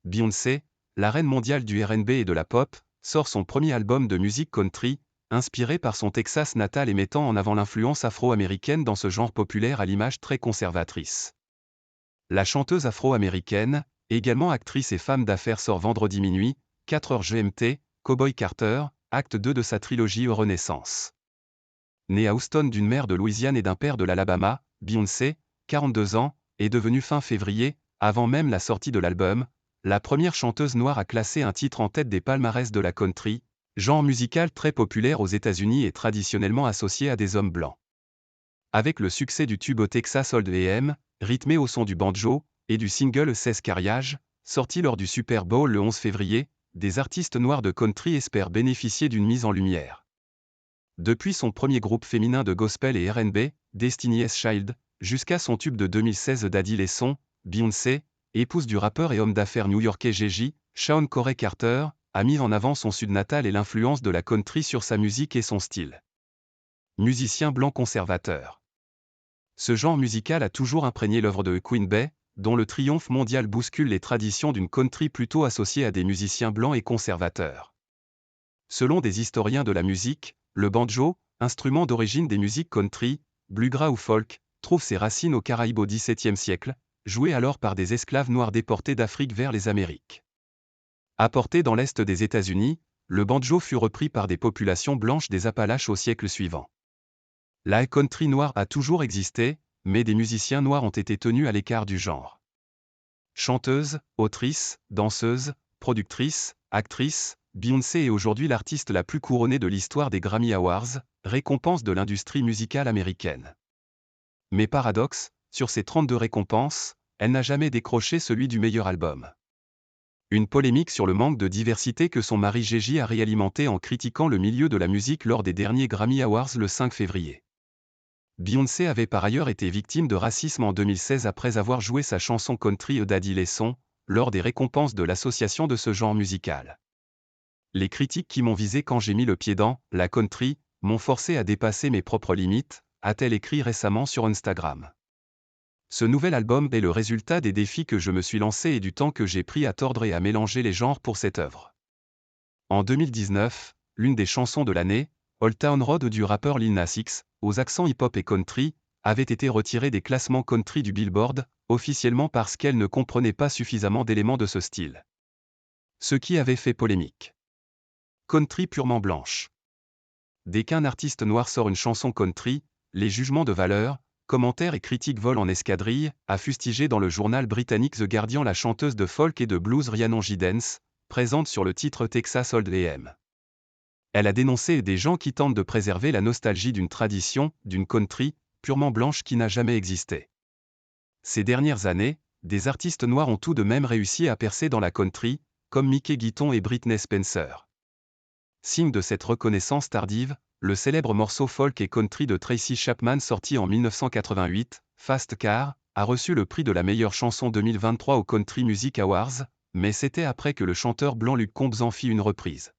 Beyoncé, la reine mondiale du R&B et de la pop, sort son premier album de musique country, inspiré par son Texas natal et mettant en avant l'influence afro-américaine dans ce genre populaire à l'image très conservatrice. La chanteuse afro-américaine, également actrice et femme d'affaires sort vendredi minuit, 4h GMT, Cowboy Carter, acte 2 de sa trilogie Renaissance. Née à Houston d'une mère de Louisiane et d'un père de l'Alabama, Beyoncé, 42 ans, est devenue fin février, avant même la sortie de l'album, la première chanteuse noire à classer un titre en tête des palmarès de la country, genre musical très populaire aux États-Unis et traditionnellement associé à des hommes blancs. Avec le succès du tube au Texas Hold'em, rythmé au son du banjo, et du single 16 Carriage, sorti lors du Super Bowl le 11 février, des artistes noirs de country espèrent bénéficier d'une mise en lumière. Depuis son premier groupe féminin de gospel et R&B, Destiny's Child, jusqu'à son tube de 2016 Daddy Lesson, Beyoncé, épouse du rappeur et homme d'affaires new-yorkais Jay-Z, Sean Corey Carter, a mis en avant son sud natal et l'influence de la country sur sa musique et son style. Musicien blanc conservateur. Ce genre musical a toujours imprégné l'œuvre de Queen Bey, dont le triomphe mondial bouscule les traditions d'une country plutôt associée à des musiciens blancs et conservateurs. Selon des historiens de la musique, le banjo, instrument d'origine des musiques country, bluegrass ou folk, trouve ses racines aux Caraïbes au XVIIe siècle, joué alors par des esclaves noirs déportés d'Afrique vers les Amériques. Apporté dans l'est des États-Unis, le banjo fut repris par des populations blanches des Appalaches au siècle suivant. La country noire a toujours existé, mais des musiciens noirs ont été tenus à l'écart du genre. Chanteuse, autrice, danseuse, productrice, actrice, Beyoncé est aujourd'hui l'artiste la plus couronnée de l'histoire des Grammy Awards, récompense de l'industrie musicale américaine. Mais paradoxe, sur ces 32 récompenses, elle n'a jamais décroché celui du meilleur album. Une polémique sur le manque de diversité que son mari Jay-Z a réalimenté en critiquant le milieu de la musique lors des derniers Grammy Awards le 5 février. Beyoncé avait par ailleurs été victime de racisme en 2016 après avoir joué sa chanson country Daddy Lesson, lors des récompenses de l'association de ce genre musical. Les critiques qui m'ont visé quand j'ai mis le pied dans la country m'ont forcé à dépasser mes propres limites, a-t-elle écrit récemment sur Instagram. Ce nouvel album est le résultat des défis que je me suis lancé et du temps que j'ai pris à tordre et à mélanger les genres pour cette œuvre. En 2019, l'une des chansons de l'année, Old Town Road du rappeur Lil Nas X, aux accents hip-hop et country, avait été retirée des classements country du Billboard, officiellement parce qu'elle ne comprenait pas suffisamment d'éléments de ce style. Ce qui avait fait polémique. Country purement blanche. Dès qu'un artiste noir sort une chanson country, les jugements de valeur, commentaires et critiques volent en escadrille, a fustigé dans le journal britannique The Guardian la chanteuse de folk et de blues Rhiannon Giddens, présente sur le titre Texas Hold'em. Elle a dénoncé des gens qui tentent de préserver la nostalgie d'une tradition, d'une country, purement blanche qui n'a jamais existé. Ces dernières années, des artistes noirs ont tout de même réussi à percer dans la country, comme Mickey Guyton et Britney Spencer. Signe de cette reconnaissance tardive, le célèbre morceau folk et country de Tracy Chapman sorti en 1988, Fast Car, a reçu le prix de la meilleure chanson 2023 au Country Music Awards, mais c'était après que le chanteur blanc Luke Combs en fit une reprise.